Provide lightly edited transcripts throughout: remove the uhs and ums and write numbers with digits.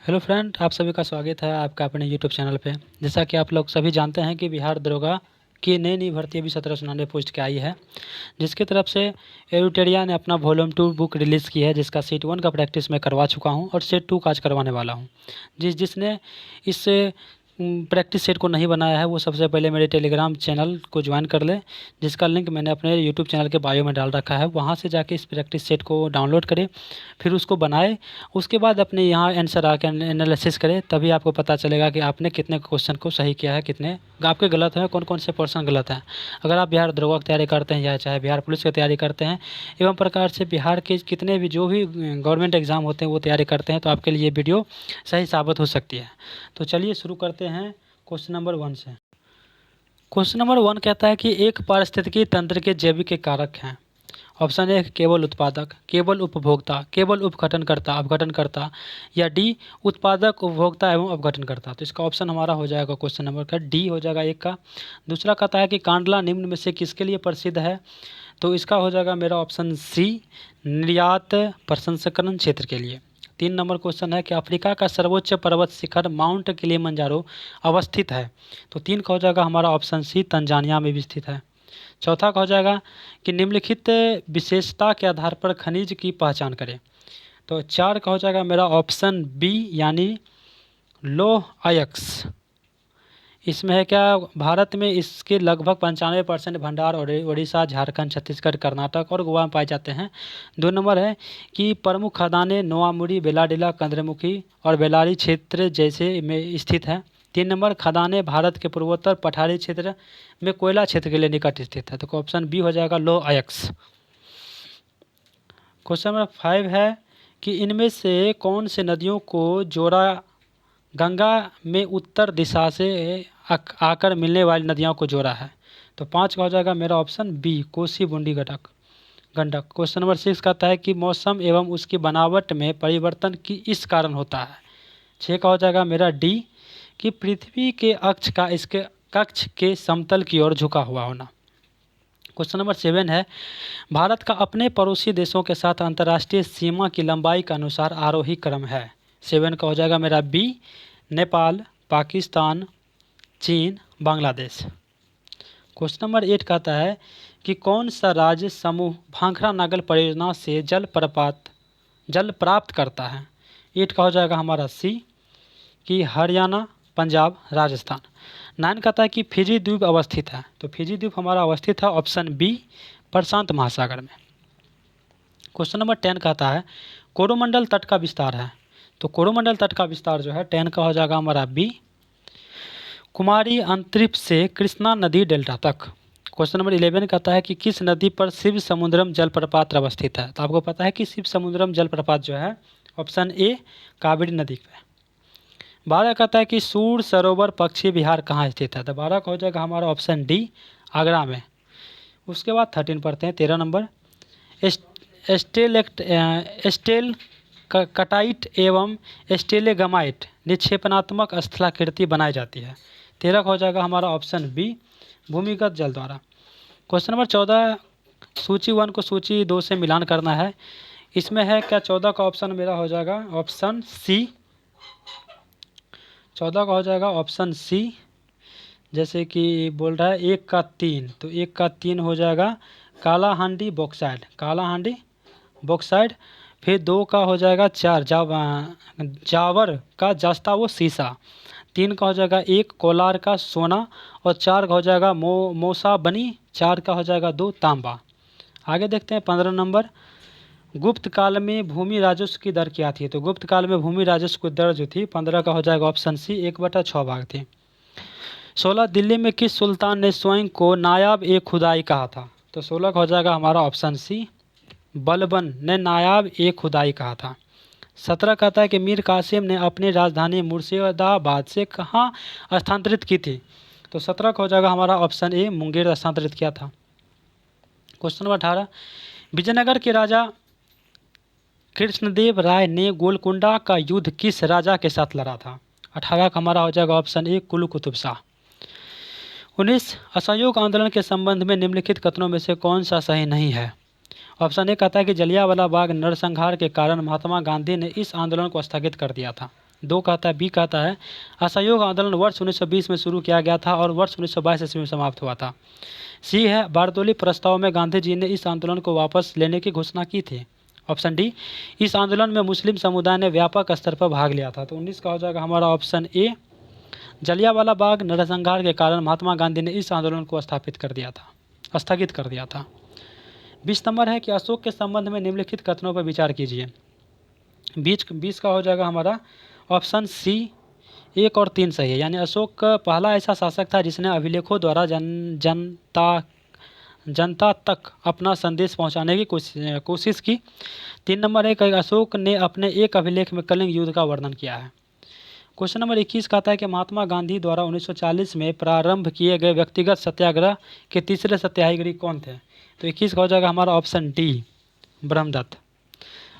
Hello friend, आप सभी का स्वागत है आपका अपने यूट्यूब चैनल पे। जैसा कि आप लोग सभी जानते हैं कि बिहार दरोगा की नई भर्ती अभी 1799 पोस्ट की आई है, जिसकी तरफ से एडिटोरिया ने अपना वॉल्यूम 2 बुक रिलीज़ की है, जिसका सेट 1 का प्रैक्टिस मैं करवा चुका हूं और सेट 2 का आज करवाने वाला हूं। जिसने इस प्रैक्टिस सेट को नहीं बनाया है वो सबसे पहले मेरे टेलीग्राम चैनल को ज्वाइन कर ले, जिसका लिंक मैंने अपने यूट्यूब चैनल के बायो में डाल रखा है। वहाँ से जाके इस प्रैक्टिस सेट को डाउनलोड करें, फिर उसको बनाए, उसके बाद अपने यहाँ आंसर आके एनालिसिस करें, तभी आपको पता चलेगा कि आपने कितने क्वेश्चन को सही किया है, कितने आपके गलत हैं, कौन कौन से पर्सन गलत हैं। अगर आप बिहार दरोगा की तैयारी करते हैं या चाहे बिहार पुलिस की तैयारी करते हैं, एवं प्रकार से बिहार के कितने भी जो भी गवर्नमेंट एग्ज़ाम होते हैं वो तैयारी करते हैं, तो आपके लिए वीडियो सही साबित हो सकती है। तो चलिए शुरू करते हैं क्वेश्चन नंबर 1 से। क्वेश्चन नंबर 1 कहता है कि एक पारिस्थितिकी तंत्र के जैविक कारक हैं। ऑप्शन ए केवल उत्पादक, केवल उपभोक्ता, केवल अपघटनकर्ता अपघटनकर्ता, या डी उत्पादक, उपभोक्ता एवं अपघटनकर्ता। तो इसका ऑप्शन हमारा हो जाएगा क्वेश्चन नंबर का डी हो जाएगा एक का। दूसरा कहता है कि कांडला निम्न में से किसके लिए प्रसिद्ध है। तो इसका हो जाएगा मेरा ऑप्शन सी, निर्यात प्रसंस्करण क्षेत्र के लिए। 3 नंबर क्वेश्चन है कि अफ्रीका का सर्वोच्च पर्वत शिखर माउंट किलिमंजारो अवस्थित है। तो 3 का हो जाएगा हमारा ऑप्शन सी, तंजानिया में भी स्थित है। चौथा का हो जाएगा कि निम्नलिखित विशेषता के आधार पर खनिज की पहचान करें। तो 4 का हो जाएगा मेरा ऑप्शन बी, यानी लौह अयस्क। इसमें है क्या, भारत में इसके लगभग 95% भंडार और उड़ीसा, झारखंड, छत्तीसगढ़, कर्नाटक और गोवा में पाए जाते हैं। 2 नंबर है कि प्रमुख खदानें नोआमुड़ी, बेलाडीला, चंद्रमुखी और बेलारी क्षेत्र जैसे में स्थित है। 3 नंबर, खदानें भारत के पूर्वोत्तर पठारी क्षेत्र में कोयला क्षेत्र के लिए निकट स्थित है। तो ऑप्शन बी हो जाएगा लौह अयस्क। क्वेश्चन नंबर 5 है कि इनमें से कौन से नदियों को जोड़ा गंगा में उत्तर दिशा से आकर मिलने वाली नदियों को जोड़ा है। तो 5 का हो जाएगा मेरा option B, Kosi, Bundi, Gandak Gandak. Question number 6 कहता है कि मौसम एवं उसकी बनावट में परिवर्तन की इस कारण होता है। 6 का हो जाएगा मेरा डी, कि पृथ्वी के अक्ष का इसके कक्ष के समतल की ओर झुका हुआ होना। क्वेश्चन नंबर 7 है, भारत का अपने पड़ोसी देशों के साथ अंतर्राष्ट्रीय सीमा की लंबाई के अनुसार आरोही क्रम है। 7 का हो जाएगा मेरा बी, नेपाल, पाकिस्तान, चीन, बांग्लादेश। क्वेश्चन नंबर 8 कहता है कि कौन सा राज्य समूह भाखड़ा नागल परियोजना से जल प्राप्त करता है। 8 का हो जाएगा हमारा सी, कि हरियाणा, पंजाब, राजस्थान। 9 कहता है कि फिजी द्वीप अवस्थित है। तो फिजी द्वीप हमारा अवस्थित है ऑप्शन बी, प्रशांत महासागर में। क्वेश्चन नंबर 10 कहता है कोरोमंडल तट का विस्तार है। तो कोरोमंडल तट का विस्तार जो है 10 का हो जाएगा हमारा बी, कुमारी अंतरिक्ष से कृष्णा नदी डेल्टा तक। क्वेश्चन नंबर 11 कहता है कि किस नदी पर शिव समुद्रम जलप्रपात अवस्थित है। तो आपको पता है कि शिव समुद्रम जलप्रपात जो है ऑप्शन ए, कावेरी नदी पे। 12 कहता है कि सूर सरोवर पक्षी विहार कहाँ स्थित है। तो 12 का हो जाएगा हमारा ऑप्शन डी, आगरा में। उसके बाद 13 पढ़ते हैं। 13 नंबर, स्टेल कटाइट एवं स्टेलेगमाइट निक्षेपणात्मक स्थलाकृति बनाई जाती है। 13 का हो जाएगा हमारा ऑप्शन बी, भूमिगत जल द्वारा। क्वेश्चन नंबर 14, सूची 1 को सूची 2 से मिलान करना है। इसमें है क्या, 14 का ऑप्शन मेरा हो जाएगा ऑप्शन सी। 14 का हो जाएगा ऑप्शन सी, जैसे कि बोल रहा है 1 का 3, तो 1 का 3 हो जाएगा कालाहांडी बॉक्साइड, कालाहांडी बॉक्साइड। फिर 2 का हो जाएगा 4, जावर का जस्ता वो सीसा। 3 का हो जाएगा 1 कोलार का सोना, और 4 का हो जाएगा मौसा बनी। 4 का हो जाएगा 2 तांबा। आगे देखते हैं 15 नंबर, गुप्त काल में भूमि राजस्व की दर क्या थी। तो गुप्त काल में भूमि राजस्व की दर जो थी 15 का हो जाएगा ऑप्शन सी, 1/6 भाग थी। 16, दिल्ली में किस सुल्तान ने स्वयं को नायाब ए खुदाई कहा था। तो 16 का हो जाएगा हमारा ऑप्शन सी, बलबन ने नायाब ए खुदाई कहा था। 17 कहता है कि मीर कासिम ने अपनी राजधानी मुर्शिदाबाद से कहाँ स्थानांतरित की थी। तो 17 का हो जाएगा हमारा ऑप्शन ए, मुंगेर स्थानांतरित किया था। क्वेश्चन नंबर 18, विजयनगर के राजा कृष्णदेव राय ने गोलकुंडा का युद्ध किस राजा के साथ लड़ा था। 18 का हमारा हो जाएगा ऑप्शन ए, कुली कुतुब शाह। 19, असहयोग आंदोलन के संबंध में निम्नलिखित कथनों में से कौन सा सही नहीं है। ऑप्शन ए कहता है कि जलियांवाला बाग नरसंहार के कारण महात्मा गांधी ने इस आंदोलन को स्थगित कर दिया था। 2 कहता है, बी कहता है असहयोग आंदोलन वर्ष 1920 में शुरू किया गया था और वर्ष 1922 ईस्वी में समाप्त हुआ था। सी है बारदोली प्रस्ताव में गांधी जी ने इस आंदोलन को वापस लेने की घोषणा की थी। ऑप्शन डी, इस आंदोलन में मुस्लिम समुदाय ने व्यापक स्तर पर भाग लिया था। तो 19 का हो जाएगा हमारा ऑप्शन ए। जलियांवाला बाग नरसंहार के कारण महात्मा गांधी ने इस आंदोलन को स्थगित कर दिया था। 20 नंबर है कि अशोक के संबंध में निम्नलिखित कथनों पर विचार कीजिए। 20 का हो जाएगा हमारा ऑप्शन सी, 1 और 3 सही है। यानी अशोक पहला ऐसा शासक था जिसने अभिलेखों द्वारा जनता तक अपना संदेश पहुंचाने की कोशिश की। 3 नंबर है कि अशोक ने अपने एक अभिलेख में कलिंग युद्ध का वर्णन किया है। क्वेश्चन नंबर 21 कहता है कि महात्मा गांधी द्वारा 1940 में प्रारंभ किए गए व्यक्तिगत सत्याग्रह के तीसरे सत्याग्रही कौन थे? तो 21 का हो जाएगा हमारा ऑप्शन डी, ब्रह्मदत्त।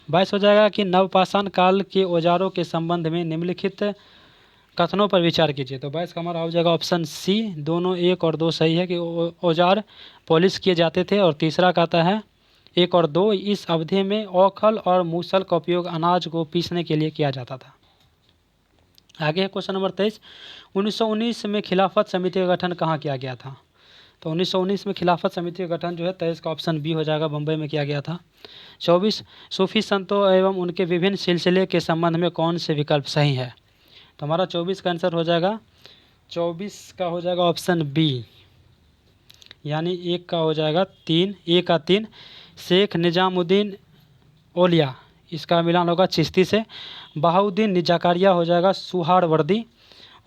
22 हो जाएगा कि नवपाषाण काल के औजारों के संबंध में निम्नलिखित कथनों पर विचार कीजिए। तो 22 का हमारा हो जाएगा ऑप्शन सी, दोनों 1 और 2 सही है कि औजार पॉलिश किए जाते थे। और तीसरा कहता है 1 और 2, इस अवधि में औखल और मूसल का उपयोग अनाज को पीसने के लिए किया जाता था। आगे है क्वेश्चन नंबर 23, 1919 में खिलाफत समिति का गठन कहाँ किया गया था? तो 1919 में खिलाफत समिति का गठन जो है 23 का ऑप्शन बी हो जाएगा, बम्बई में किया गया था। 24, सूफी संतों एवं उनके विभिन्न सिलसिले के संबंध में कौन से विकल्प सही है? तो हमारा 24 का आंसर हो जाएगा, 24 का हो जाएगा ऑप्शन बी, यानी 1 का हो जाएगा 3, 1 का 3, शेख निजामुद्दीन औलिया, इसका मिलान होगा चिश्ती से। बहाउद्दीन जकारिया हो जाएगा सुहाड़वर्दी,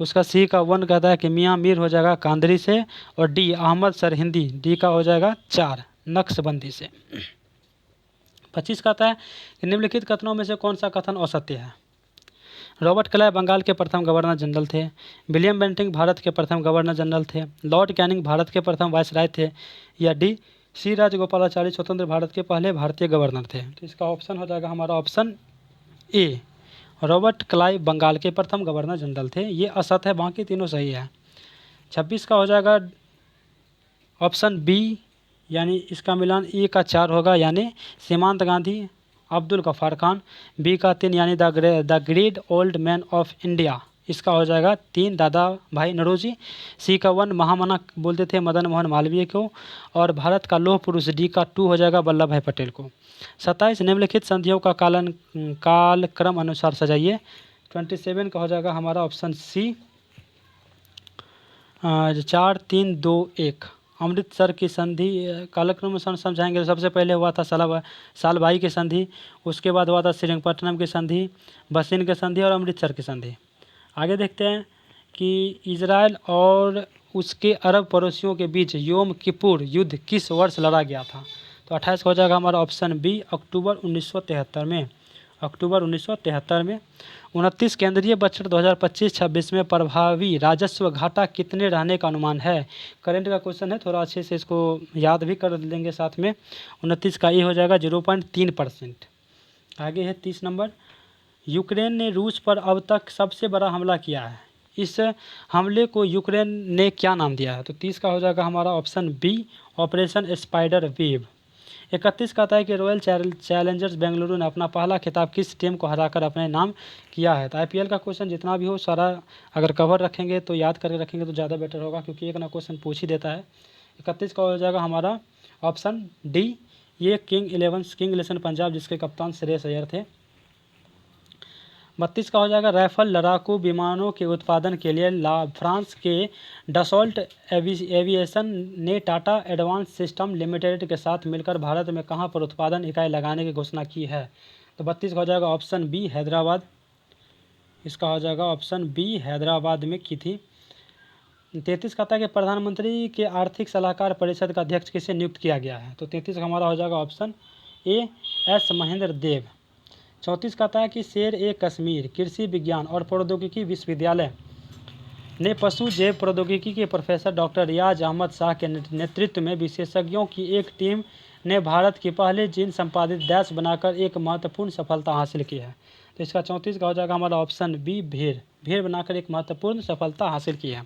उसका सी का 1 कहता है कि मियाँ मीर हो जाएगा कांदरी से। और डी अहमद सरहिंदी, डी का हो जाएगा 4 नक्शबंदी से। 25 कहता है कि निम्नलिखित कथनों में से कौन सा कथन असत्य है? रॉबर्ट क्लाइव बंगाल के प्रथम गवर्नर जनरल थे। विलियम बेंटिंक भारत के प्रथम गवर्नर जनरल थे। लॉर्ड कैनिंग भारत के प्रथम वायसराय थे। या डी सी राजगोपालाचारी स्वतंत्र भारत के पहले भारतीय गवर्नर थे। तो इसका ऑप्शन हो जाएगा हमारा option A, Robert Clive Bengal के प्रथम गवर्नर जनरल थे। ये असत है, बाकी तीनों सही है। 26 का हो जाएगा ऑप्शन बी, यानी इसका मिलान ए का 4 होगा, यानी सीमांत गांधी अब्दुल गफ्फार खान। बी का 3 यानी the great old man of India, इसका हो जाएगा 3 दादा भाई नौरोजी। सी का 1 महामना बोलते थे मदन मोहन मालवीय को। और भारत का लौह पुरुष डी का 2 हो जाएगा वल्लभ भाई पटेल को। 27 निम्नलिखित संधियों का कालक्रम अनुसार सजाइए। 27 का हो जाएगा हमारा ऑप्शन सी, 4 3 2 1। अमृतसर की संधि कालक्रम अनुसार समझाएंगे तो सबसे पहले हुआ था सालबाई की संधि, उसके बाद हुआ था श्रीरंगपट्टनम की संधि, बसिन की संधि और अमृतसर की संधि। आगे देखते हैं कि इजराइल और उसके अरब पड़ोसियों के बीच योम किपुर युद्ध किस वर्ष लड़ा गया था? तो 28 हो जाएगा हमारा ऑप्शन बी, अक्टूबर 1973 में। अक्टूबर 1973 में। 29 केंद्रीय बजट 2025-26 में प्रभावी राजस्व घाटा कितने रहने का अनुमान है? करंट का क्वेश्चन है, थोड़ा अच्छे से इसको याद भी कर लेंगे साथ में। 29 का ये हो जाएगा 0.3%। आगे है 30 नंबर, यूक्रेन ने रूस पर अब तक सबसे बड़ा हमला किया है। इस हमले को यूक्रेन ने क्या नाम दिया है? तो 30 का हो जाएगा हमारा option B, operation spider web. 31 कहता है कि रॉयल चैलेंजर्स बेंगलुरु ने अपना पहला खिताब किस टीम को हराकर अपने नाम किया है? तो आईपीएल का क्वेश्चन जितना भी हो सारा अगर कवर रखेंगे तो याद करके रखेंगे तो ज़्यादा बेटर होगा, क्योंकि एक ना क्वेश्चन पूछ ही देता है। 31 का हो जाएगा हमारा ऑप्शन डी, ये किंग 11 पंजाब जिसके कप्तान श्रेयस अय्यर थे। 32 का हो जाएगा राइफल लड़ाकू विमानों के उत्पादन के लिए फ्रांस के डसॉल्ट एविएशन ने टाटा एडवांस सिस्टम लिमिटेड के साथ मिलकर भारत में कहां पर उत्पादन इकाई लगाने की घोषणा की है? तो 32 का हो जाएगा ऑप्शन बी, हैदराबाद। इसका हो जाएगा ऑप्शन बी, हैदराबाद में की थी। 33 कहता है कि प्रधानमंत्री के आर्थिक सलाहकार परिषद का अध्यक्ष किसे नियुक्त किया गया है? तो 33 का हमारा हो जाएगा ऑप्शन ए, एस महेंद्र देव। 34 कहता है कि शेर-ए-कश्मीर कृषि विज्ञान और प्रौद्योगिकी विश्वविद्यालय ने पशु जैव प्रौद्योगिकी के प्रोफेसर डॉक्टर रियाज अहमद शाह के नेतृत्व में विशेषज्ञों की एक टीम ने भारत की पहले जीन संपादित डैश बनाकर एक महत्वपूर्ण सफलता हासिल की है। तो इसका 34 का हो जाएगा हमारा ऑप्शन बी, भेड़ बनाकर एक महत्वपूर्ण सफलता हासिल की है।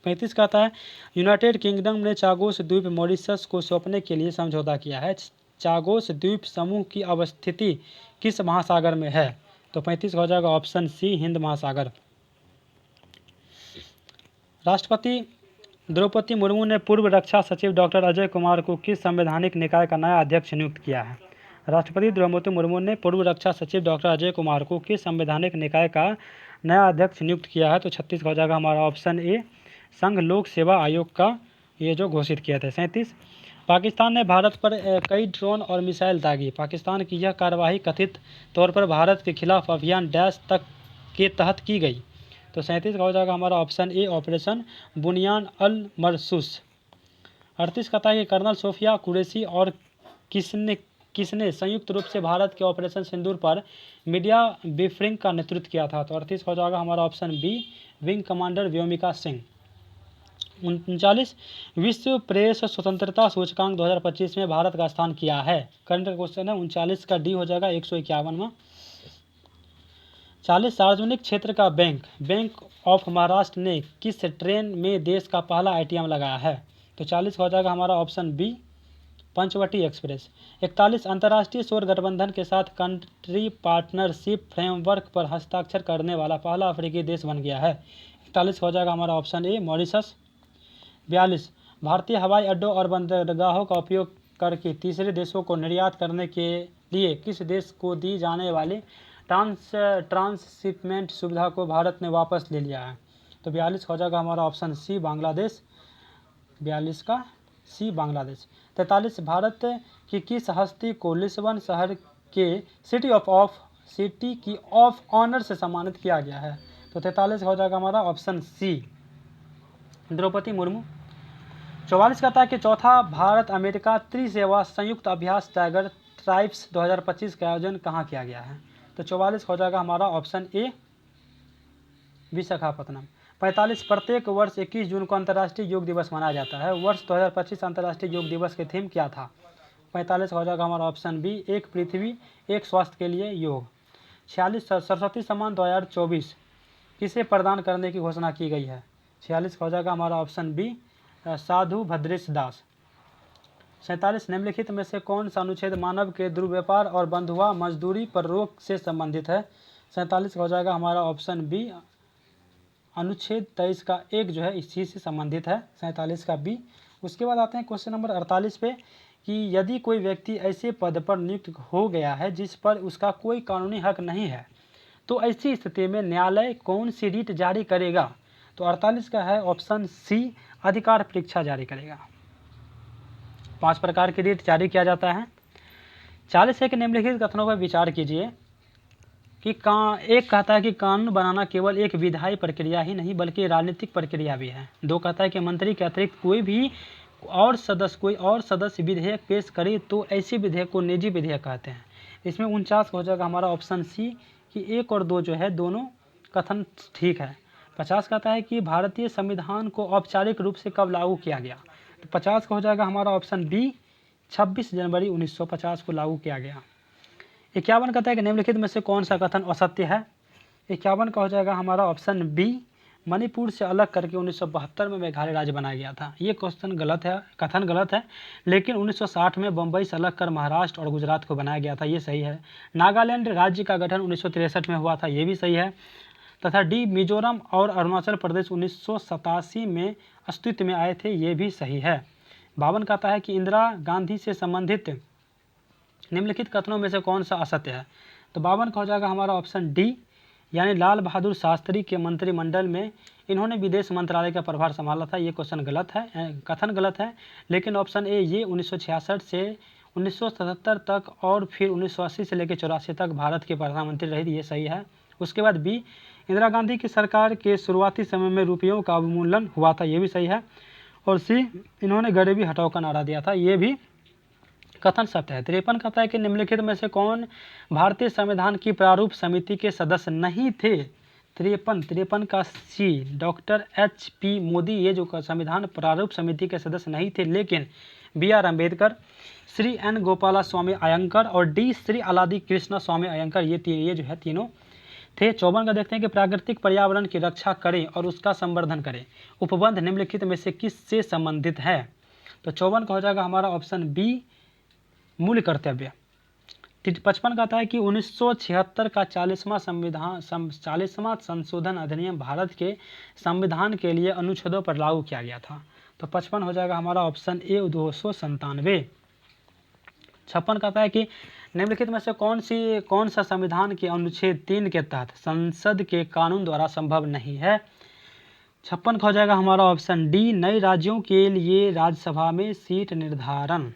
35 कहता है यूनाइटेड किंगडम ने चागोस द्वीप मॉरिशस को सौंपने के लिए समझौता किया है। चागोस द्वीप समूह की अवस्थिति किस महासागर में है? तो 35 का हो जाएगा ऑप्शन सी हिंद महासागर। राष्ट्रपति द्रौपदी मुर्मू ने पूर्व रक्षा सचिव डॉक्टर अजय कुमार को किस संवैधानिक निकाय का नया अध्यक्ष नियुक्त किया है? राष्ट्रपति द्रौपदी मुर्मू ने पूर्व रक्षा सचिव डॉक्टर अजय कुमार को किस संवैधानिक निकाय का नया अध्यक्ष नियुक्त किया है? तो 36 का हो जाएगा हमारा ऑप्शन ए संघ लोक सेवा आयोग का ये जो घोषित किया था। 37 पाकिस्तान ने भारत पर कई ड्रोन और मिसाइल दागी। पाकिस्तान की यह कार्रवाई कथित तौर पर भारत के खिलाफ अभियान डैश तक के तहत की गई। तो 37 का हो जाएगा हमारा ऑप्शन ए ऑपरेशन बुनियान अल मरसूस। 38 का था कि कर्नल सोफिया कुरैशी और किसने संयुक्त रूप से भारत के ऑपरेशन सिंदूर पर मीडिया ब्रीफिंग का नेतृत्व किया था? तो 38 का हो जाएगा हमारा option B wing commander Vyomika Singh. 39 विश्व प्रेस स्वतंत्रता सूचकांक 2025 में भारत का स्थान किया है? करंट क्वेश्चन है। 39 का डी हो जाएगा 151वां। 40 सार्वजनिक क्षेत्र का बैंक ऑफ महाराष्ट्र ने किस ट्रेन में देश का पहला एटीएम लगाया है? तो 40 का हो जाएगा हमारा ऑप्शन बी पंचवटी एक्सप्रेस। 41 अंतर्राष्ट्रीय सौर गठबंधन के साथ कंट्री पार्टनरशिप फ्रेमवर्क पर हस्ताक्षर करने वाला पहला अफ्रीकी देश बन गया है? 41 का हो जाएगा हमारा ऑप्शन ए मॉरिशस। 42 भारतीय हवाई अड्डों और बंदरगाहों का उपयोग करके तीसरे देशों को निर्यात करने के लिए किस देश को दी जाने वाली ट्रांसशिपमेंट सुविधा को भारत ने वापस ले लिया है? तो 42 हो जाएगा हमारा ऑप्शन सी बांग्लादेश। 42 का सी बांग्लादेश। 43 भारत की किस हस्ती को लिस्बन शहर के सिटी की ऑफ ऑनर से सम्मानित किया गया है? तो 43 हो जाएगा हमारा ऑप्शन सी द्रौपदी मुर्मू। 44 का था कि चौथा भारत अमेरिका त्रिसेवा संयुक्त अभ्यास टाइगर ट्राइब्स 2025 का आयोजन कहाँ किया गया है? तो 44 हो जाएगा हमारा ऑप्शन ए विशाखापत्तनम। 45 प्रत्येक वर्ष 21 जून को अंतर्राष्ट्रीय योग दिवस मनाया जाता है। वर्ष 2025 अंतर्राष्ट्रीय योग दिवस की थीम क्या था? 45 हो जाएगा हमारा ऑप्शन बी एक पृथ्वी एक स्वास्थ्य के लिए योग। 46 सरस्वती सम्मान 2024 किसे प्रदान करने की घोषणा की गई है? 46 हो जाएगा हमारा ऑप्शन बी साधु भद्रेश दास। 47 निम्नलिखित में से कौन सा अनुच्छेद मानव के दुर्व्यापार और बंधुआ मजदूरी पर रोक से संबंधित है? 47 हो जाएगा हमारा ऑप्शन बी अनुच्छेद 23 का एक जो है इसी से संबंधित है। 47 का बी। उसके बाद आते हैं क्वेश्चन नंबर 48 पे कि यदि कोई व्यक्ति ऐसे पद पर नियुक्त हो गया है जिस पर उसका कोई कानूनी हक नहीं है तो ऐसी स्थिति में न्यायालय कौन सी रीट जारी करेगा? तो 48 का है ऑप्शन सी अधिकार परीक्षा जारी करेगा। 5 प्रकार की रीट जारी किया जाता है। 40 है कि निम्नलिखित कथनों पर विचार कीजिए कि एक कहता है कि कानून बनाना केवल एक विधायी प्रक्रिया ही नहीं बल्कि राजनीतिक प्रक्रिया भी है। 2 कहता है कि मंत्री के अतिरिक्त कोई और सदस्य विधेयक पेश करे तो ऐसे विधेयक को निजी विधेयक कहते हैं। इसमें 49 हो जाएगा हमारा ऑप्शन सी कि 1 और 2 जो है दोनों कथन ठीक है। 50 कहता है कि भारतीय संविधान को औपचारिक रूप से कब लागू किया गया? तो 50 का हो जाएगा हमारा ऑप्शन बी 26 जनवरी 1950 को लागू किया गया। 51 कहता है कि निम्नलिखित में से कौन सा कथन असत्य है? 51 का हो जाएगा हमारा ऑप्शन बी मणिपुर से अलग करके 1972 में मेघालय राज्य बनाया गया था। ये कथन गलत है, लेकिन 1960 में बम्बई से अलग कर महाराष्ट्र और गुजरात को बनाया गया था, ये सही है। नागालैंड राज्य का गठन 1963 में हुआ था, ये भी सही है। तथा डी मिजोरम और अरुणाचल प्रदेश 1987 में अस्तित्व में आए थे, ये भी सही है। 52 कहता है कि इंदिरा गांधी से संबंधित निम्नलिखित कथनों में से कौन सा असत्य है? तो 52 का हो जाएगा हमारा ऑप्शन डी यानी लाल बहादुर शास्त्री के मंत्रिमंडल में इन्होंने विदेश मंत्रालय का प्रभार संभाला था, ये कथन गलत है। लेकिन ऑप्शन ए ये 1966 से 1977 तक और फिर 1980 से लेकर 84 तक भारत के प्रधानमंत्री रही, ये सही है। उसके बाद बी इंदिरा गांधी की सरकार के शुरुआती समय में रुपयों का अवमूल्यन हुआ था, ये भी सही है। और सी इन्होंने गरीबी हटाओ का नारा दिया था, ये भी कथन सत्य है। 53 कहता है कि निम्नलिखित में से कौन भारतीय संविधान की प्रारूप समिति के सदस्य नहीं थे? 53 का सी डॉक्टर HP मोदी ये जो संविधान प्रारूप समिति के सदस्य नहीं थे, लेकिन BR अम्बेडकर, श्री N गोपाला स्वामी अयंकर और डी श्री अलादी कृष्णा स्वामी अयंकर ये जो है तीनों थे। 54 का देखते हैं कि प्राकृतिक पर्यावरण की रक्षा करें और उसका संवर्धन करें, उपबंध निम्नलिखित में से किससे संबंधित है? तो 54 का हो जाएगा हमारा ऑप्शन बी मूल कर्तव्य। 55 कहता है कि 1976 का 40वां संशोधन अधिनियम भारत के संविधान के लिए अनुच्छेदों पर लागू किया गया था। तो 55 हो जाएगा हमारा ऑप्शन ए 297। 56 कहता है कि निम्नलिखित में से कौन सा संविधान के अनुच्छेद 3 के तहत संसद के कानून द्वारा संभव नहीं है। 56 का हो जाएगा हमारा ऑप्शन डी नए राज्यों के लिए राज्यसभा में सीट निर्धारण।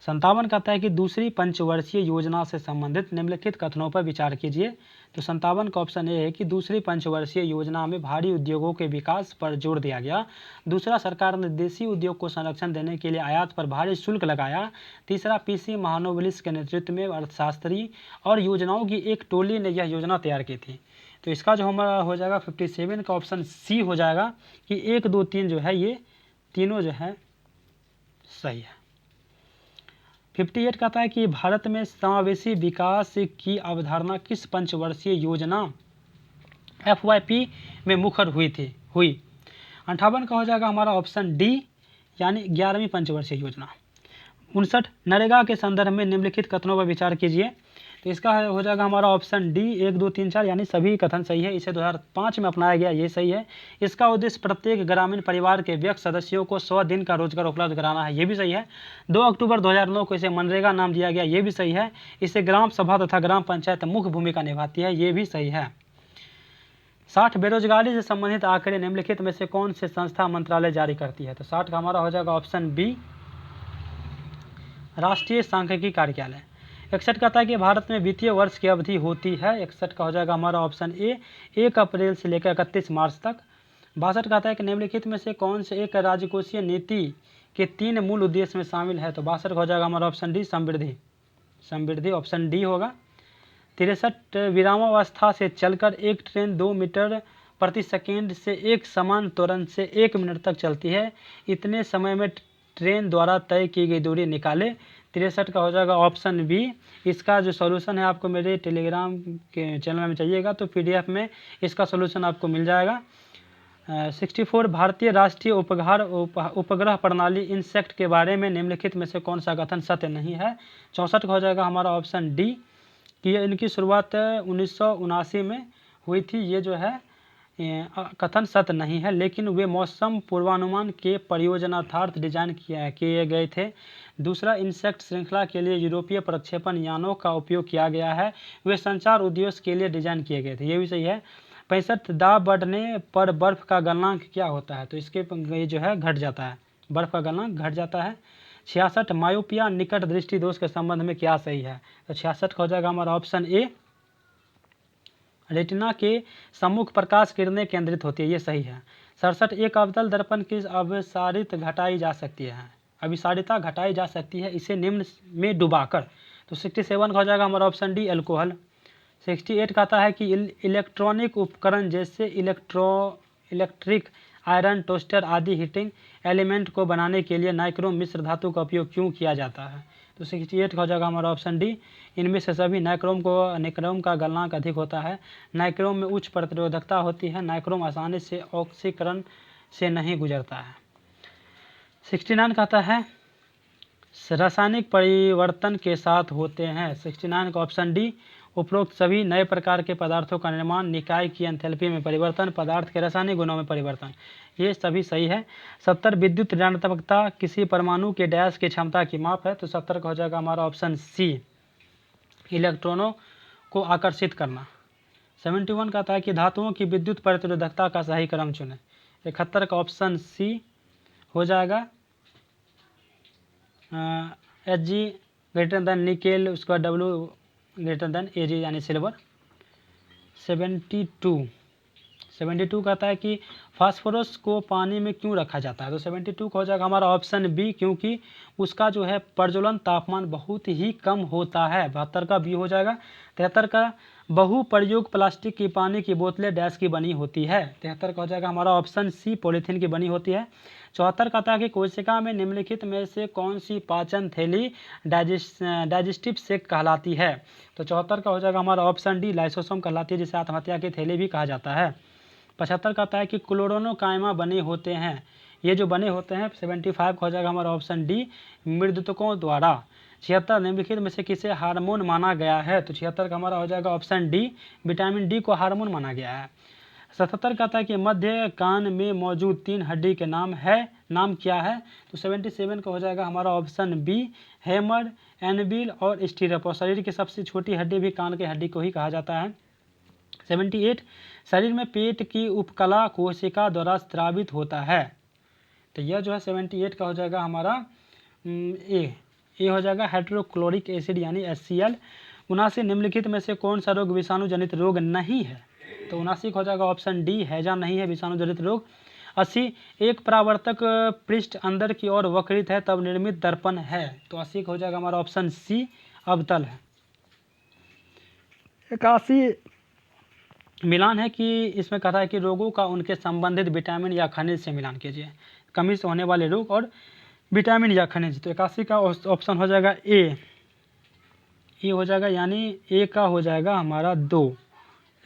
57 कहता है कि दूसरी पंचवर्षीय योजना से संबंधित निम्नलिखित कथनों पर विचार कीजिए। तो 57 का ऑप्शन ए है कि दूसरी पंचवर्षीय योजना में भारी उद्योगों के विकास पर जोर दिया गया। दूसरा, सरकार ने देसी उद्योग को संरक्षण देने के लिए आयात पर भारी शुल्क लगाया। तीसरा, पीसी महानोबिलिस के नेतृत्व में अर्थशास्त्री और योजनाओं की एक टोली ने यह योजना तैयार की थी। तो इसका जो हमारा हो जाएगा 57 का ऑप्शन सी हो जाएगा कि 1, 2, 3 जो है ये तीनों जो है सही है। 58 कहता है कि भारत में समावेशी विकास की अवधारणा किस पंचवर्षीय योजना FYP में मुखर हुई। 58 का हो जाएगा हमारा ऑप्शन डी यानी 11वीं पंचवर्षीय योजना। 59, नरेगा के संदर्भ में निम्नलिखित कथनों पर विचार कीजिए। तो इसका हो जाएगा हमारा ऑप्शन डी 1, 2, 3, 4 यानी सभी कथन सही है। इसे 2005 में अपनाया गया, ये सही है। इसका उद्देश्य प्रत्येक ग्रामीण परिवार के व्यक्ति सदस्यों को 100 दिन का रोजगार उपलब्ध कराना है, ये भी सही है। 2 अक्टूबर 2009 को इसे मनरेगा नाम दिया गया, ये भी सही है। इसे ग्राम सभा तथा ग्राम पंचायत मुख्य भूमिका निभाती है, ये भी सही है। 60, बेरोजगारी से संबंधित आंकड़े निम्नलिखित में से कौन से संस्था मंत्रालय जारी करती है। तो 60 का हमारा हो जाएगा ऑप्शन बी राष्ट्रीय सांख्यिकी कार्यालय। 61 कहता है कि भारत में वित्तीय वर्ष की अवधि होती है। 61 का हो जाएगा हमारा ऑप्शन ए 1 अप्रैल से लेकर 31 मार्च तक। 62 कहता है कि निम्नलिखित में से कौन से एक राजकोषीय नीति के 3 मूल उद्देश्य में शामिल है। तो 62 का हो जाएगा हमारा ऑप्शन डी समृद्धि ऑप्शन डी होगा। 63, विरामावस्था से चलकर एक ट्रेन 2 मीटर प्रति सेकेंड से एक समान त्वरण से 1 मिनट तक चलती है। इतने समय में ट्रेन द्वारा तय की गई दूरी निकाले। 63 का हो जाएगा ऑप्शन बी। इसका जो सॉल्यूशन है आपको मेरे टेलीग्राम के चैनल में चाहिएगा तो PDF में इसका सॉल्यूशन आपको मिल जाएगा। 64, भारतीय राष्ट्रीय उपग्रह प्रणाली इंसेक्ट के बारे में निम्नलिखित में से कौन सा कथन सत्य नहीं है। 64 का हो जाएगा हमारा ऑप्शन डी कि इनकी शुरुआत 1979 में हुई थी। ये जो है कथन सत्य नहीं है, लेकिन वे मौसम पूर्वानुमान के परियोजनार्थार्थ डिजाइन किए गए थे। दूसरा, इंसेक्ट श्रृंखला के लिए यूरोपीय प्रक्षेपण यानों का उपयोग किया गया है, वे संचार उद्देश्य के लिए डिजाइन किए गए थे, ये भी सही है। 65, दाब बढ़ने पर बर्फ का गलनांक क्या होता है। तो इसके ये जो है घट जाता है, बर्फ का गलनांक घट जाता है। 66, मायोपिया निकट दृष्टि दोष के संबंध में क्या सही है। तो 66 का हो जाएगा हमारा ऑप्शन ए रेटिना के सम्मुख प्रकाश किरणें केंद्रित होती है, ये सही है। 67, एक अवतल दर्पण की अभिसारिता घटाई जा सकती है इसे निम्न में डुबाकर। तो 67 का हो जाएगा हमारा ऑप्शन डी अल्कोहल। 68 कहता है कि इलेक्ट्रॉनिक उपकरण जैसे इलेक्ट्रिक आयरन टोस्टर आदि हीटिंग एलिमेंट को बनाने के लिए नाइक्रोम मिश्र धातु का उपयोग क्यों किया जाता है। तो 68 का हो जाएगा हमारा ऑप्शन डी। इनमें से सभी नाइक्रोम का गलनांक अधिक होता है। नाइक्रोम में उच्च प्रतिरोधकता होती है। नाइक्रोम आसानी से ऑक्सीकरण से नहीं गुजरता है। 69 कहता है रासायनिक परिवर्तन के साथ होते हैं। 69 का ऑप्शन डी उपरोक्त सभी नए प्रकार के पदार्थों का निर्माण, निकाय की एंथैल्पी में परिवर्तन, पदार्थ के रासायनिक गुणों में परिवर्तन, ये सभी सही है। 70, विद्युत ऋणात्मकता किसी परमाणु के डैश की क्षमता की माप है। तो 70 का हो जाएगा हमारा ऑप्शन सी इलेक्ट्रॉनों को आकर्षित करना। 71 कहता है कि धातुओं की विद्युत प्रतिरोधकता का सही क्रम चुनें। 71 का ऑप्शन सी हो जाएगा Hg ग्रेटर देन निकेल, उसके बाद W ग्रेटर देन Ag यानी सिल्वर। 72 कहता है कि फास्फोरस को पानी में क्यों रखा जाता है। तो 72 का हो जाएगा हमारा ऑप्शन बी क्योंकि उसका जो है प्रज्वलन तापमान बहुत ही कम होता है। 72 का बी हो जाएगा। 73 का बहुप्रयोग प्लास्टिक की पानी की बोतलें डैश की बनी होती है। 73 का हो जाएगा हमारा ऑप्शन सी पॉलीथीन की बनी होती है। 74 कहता है कि कोशिका में निम्नलिखित में से कौन सी पाचन थैली डाइजेस्टिव सेक कहलाती है। तो 74 का हो जाएगा हमारा ऑप्शन डी लाइसोसोम कहलाती है, जिसे आत्महत्या की थैली भी कहा जाता है। 75 कहता है कि क्लोरोनोकाइमा बने होते हैं। ये जो बने होते हैं 75 का हो जाएगा हमारा ऑप्शन डी मृदुतकों द्वारा। 76 निम्नलिखित में से किसे हार्मोन माना गया है? तो 76 का हमारा हो जाएगा ऑप्शन डी, विटामिन डी को हार्मोन माना गया है। 77 कहता है कि मध्य कान में मौजूद 3 हड्डी के नाम क्या है? तो 77 का हो जाएगा हमारा ऑप्शन बी, हेमर, एनबिल और स्टीरप। और शरीर की सबसे छोटी हड्डी भी कान की हड्डी को ही कहा जाता है। 78 शरीर में पेट की उपकला कोशिका द्वारा स्रावित होता है। तो यह जो है 78 का हो जाएगा हमारा ए हो जाएगा हाइड्रोक्लोरिक एसिड यानी HCl। 79 निम्नलिखित में से कौन सा रोग विषाणु जनित रोग नहीं है? तो 79 का हो जाएगा ऑप्शन डी, हैजा नहीं है विषाणु जनित रोग। 80 एक परावर्तक पृष्ठ अंदर की ओर वक्रित है तब निर्मित दर्पण है। तो 80 का हो जाएगा हमारा ऑप्शन सी, अवतल है। 81 मिलान है कि इसमें कहा है कि रोगों का उनके संबंधित विटामिन या खनिज से मिलान कीजिए, कमी से होने वाले रोग और विटामिन या खनिज। तो 81 का ऑप्शन हो जाएगा ए हो जाएगा, यानी ए का हो जाएगा हमारा 2,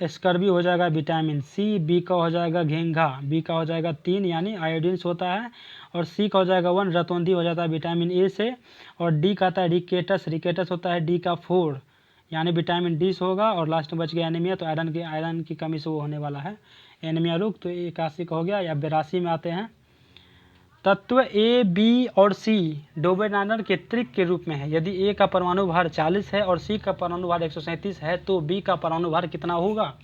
स्कर्वी हो जाएगा विटामिन सी। बी का हो जाएगा घेंघा, बी का हो जाएगा 3 यानी आयोडीन्स होता है। और सी का हो जाएगा 1 रतौंधी हो जाता है विटामिन ए से। और डी का आता है रिकेटस होता है डी का 4 यानी विटामिन डी से होगा। और लास्ट में बच गया एनीमिया, तो आयरन की कमी से वो होने वाला है एनीमिया रोग। तो 81 का हो गया। या 82 में आते हैं, तत्व ए, बी और सी डोबेनाइनर के त्रिक के रूप में है। यदि ए का परमाणु भार 40 है और सी का परमाणु भार 137 है तो बी का परमाणु भार कितना होगा?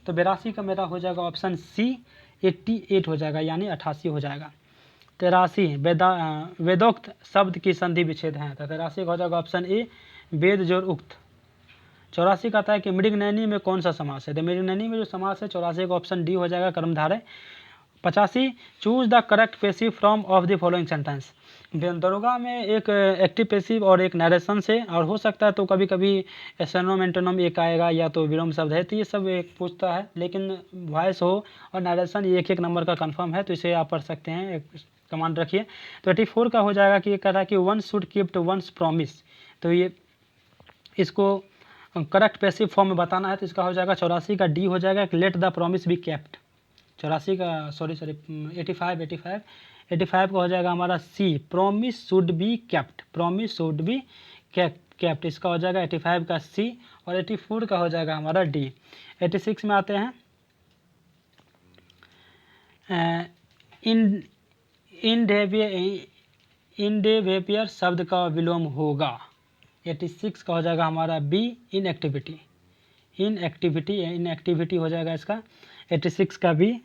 तो 82 का मेरा हो जाएगा ऑप्शन सी, 88 हो जाएगा यानी 88 हो जाएगा। 83 वेदोक्त शब्द की संधि विच्छेद है। तो 83 का हो जाएगा ऑप्शन ए, वेद जोड़ उक्त। 84 का आता है कि मृगनयनी में कौन सा समास है? तो मृगनयनी में जो समास है 84 का ऑप्शन डी हो जाएगा, कर्मधारय। 85 choose the correct passive form of the following sentence. दरोगा में एक एक्टिव पैसिव और एक नरेशन से, और हो सकता है तो कभी कभी एसोनोम एंटोनोम एक आएगा या तो विलोम शब्द है, तो ये सब एक पूछता है। लेकिन वॉइस हो और नरेशन ये एक नंबर का कंफर्म है, तो इसे आप पढ़ सकते हैं, एक कमांड रखिए। तो 84 का हो जाएगा कि ये कह रहा है कि one should keep once promise. तो ये इसको करेक्ट पैसिव फॉर्म में बताना है, तो इसका हो जाएगा 84 का डी हो जाएगा, let the promise be kept. 84 का 85 का हो जाएगा हमारा C, promise should be kept, promise should be kept. इसका हो जाएगा 85 का सी। और 84 का हो जाएगा हमारा डी। 86 में आते हैं, इनडेवेपियर शब्द का विलोम होगा। 86 का हो जाएगा हमारा बी, इनएक्टिविटी हो जाएगा इसका 86 का बी।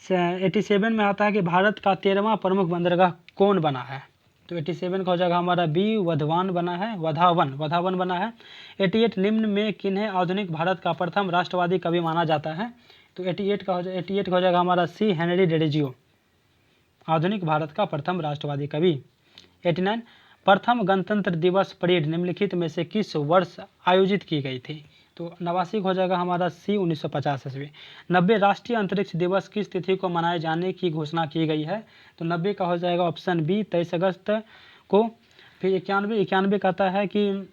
87 में आता है कि भारत का 13वां प्रमुख बंदरगाह कौन बना है? तो 87 का हो जाएगा हमारा बी, वधावन बना है। 88 निम्न में किन्हें आधुनिक भारत का प्रथम राष्ट्रवादी कवि माना जाता है? तो 88 का हो जाएगा हमारा सी, हेनरी डेरिजियो, आधुनिक भारत का प्रथम राष्ट्रवादी कवि। 89 प्रथम गणतंत्र दिवस परेड निम्नलिखित में से किस वर्ष आयोजित की गई थी? तो 89 हो जाएगा हमारा सी, 1950 ईस्वी। 90 राष्ट्रीय अंतरिक्ष दिवस किस तिथि को मनाए जाने की घोषणा की गई है? तो 90 का हो जाएगा ऑप्शन बी, 23 अगस्त को। फिर 91 कहता है कि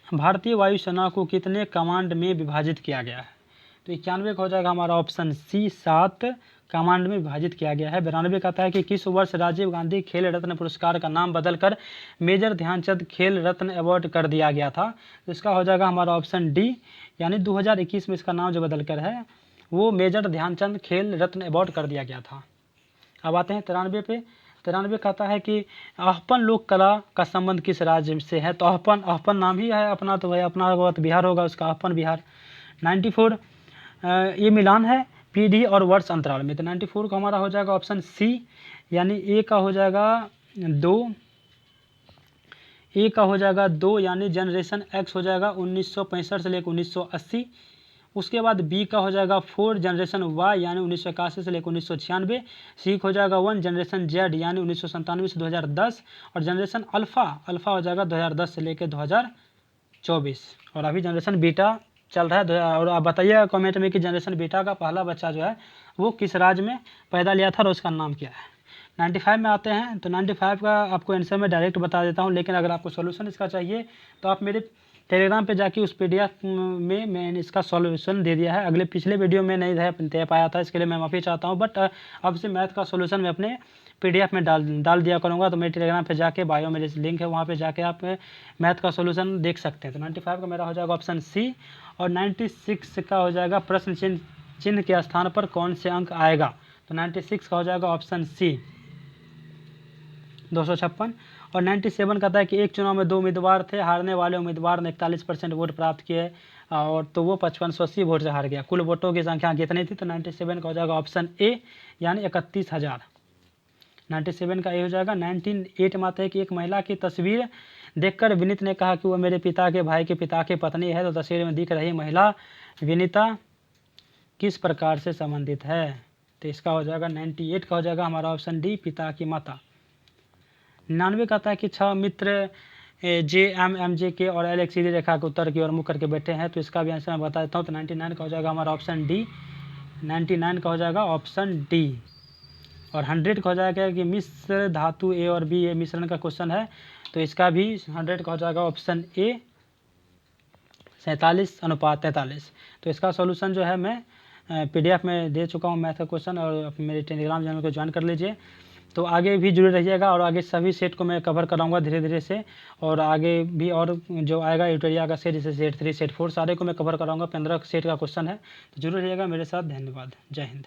भारतीय वायुसेना को कितने कमांड में विभाजित किया गया है? तो 91 का हो जाएगा हमारा ऑप्शन सी, 7 कमांड में विभाजित किया गया है। 92 कहता है कि किस वर्ष राजीव गांधी खेल रत्न पुरस्कार का नाम बदलकर मेजर ध्यानचंद खेल रत्न अवार्ड कर दिया गया था? तो इसका हो जाएगा हमारा ऑप्शन डी, यानी 2021 में इसका नाम जो बदलकर है वो मेजर ध्यानचंद खेल रत्न अवार्ड कर दिया गया था। अब आते हैं 93 पे। 93 कहता है कि अहपन लोक कला का संबंध किस राज्य से है? तो अहपन नाम ही है अपना, तो भाई अपना बात बिहार होगा, उसका अहपन बिहार। 94 ये मिलान है पीढ़ी और वर्ष अंतराल में। तो 94 का हमारा हो जाएगा ऑप्शन सी, यानी ए का हो जाएगा 2 यानी जनरेशन एक्स हो जाएगा 1965 से लेकर 1980। उसके बाद बी का हो जाएगा 4 जनरेशन वाई यानी 1981 से लेकर 1996। सी हो जाएगा 1 जनरेशन जेड यानी 1997 से 2010। और जनरेशन अल्फ़ा हो जाएगा 2010 से लेकर 2024। और अभी जनरेशन बीटा चल रहा है। और आप बताइएगा कमेंट में कि जनरेशन बीटा का पहला बच्चा जो है वो किस राज्य में पैदा लिया था और उसका नाम क्या है। 95 में आते हैं। तो 95 का आपको आंसर मैं डायरेक्ट बता देता हूं, लेकिन अगर आपको सोल्यूशन इसका चाहिए तो आप मेरे टेलीग्राम पे जाके उस PDF में मैंने इसका सॉल्यूशन दे दिया है। अगले पिछले वीडियो में नहीं दे पाया था, इसके लिए मैं माफ़ी चाहता हूँ। बट अब से मैथ का सॉल्यूशन मैं अपने PDF में डाल दिया करूँगा। तो मेरे टेलीग्राम पे जाके बायो में लिंक है, वहाँ पे जाके आप मैथ का सॉल्यूशन देख सकते हैं। तो 95 का मेरा हो जाएगा ऑप्शन सी, और 96 का हो जाएगा प्रश्न चिन्ह के स्थान पर कौन से अंक आएगा। तो 96 का हो जाएगा ऑप्शन सी 256। और 97 कहता है कि एक चुनाव में 2 उम्मीदवार थे, हारने वाले उम्मीदवार ने 41% वोट प्राप्त किए और तो वो 5580 वोट से हार गया। कुल वोटों की संख्या कितनी थी। तो 97 का हो जाएगा ऑप्शन ए यानी 31,000। 97 का ए हो जाएगा। 98 में आता है कि एक महिला की तस्वीर देखकर विनीत ने कहा कि वह मेरे पिता के भाई के पिता की पत्नी है। तो तस्वीर में दिख रही महिला विनीता किस प्रकार से संबंधित है। तो इसका हो जाएगा 98 का हो जाएगा हमारा ऑप्शन डी पिता की माता। 99 का आता है कि 6 मित्र JMMJ के और L एक सीधी रेखा के उत्तर की ओर मुख करके बैठे हैं। तो इसका भी आंसर मैं बता देता हूँ। तो 99 का हो जाएगा हमारा ऑप्शन डी। 99 का हो जाएगा ऑप्शन डी। और 100 का हो जाएगा कि मिश्र धातु A और B ये मिश्रण का क्वेश्चन है। तो इसका भी 100 का हो जाएगा ऑप्शन ए 47:43। तो इसका सॉल्यूशन जो है मैं PDF में दे चुका हूँ मैथ का क्वेश्चन, और मेरे टेलीग्राम चैनल को ज्वाइन कर लीजिए। तो आगे भी जुड़े रहिएगा, और आगे सभी सेट को मैं कवर कराऊंगा धीरे धीरे से, और आगे भी और जो आएगा यूटेरिया का सेट, जैसे सेट 3 सेट 4 सारे को मैं कवर कराऊंगा। 15 सेट का क्वेश्चन है, तो जरूर रहिएगा मेरे साथ। धन्यवाद, जय हिंद।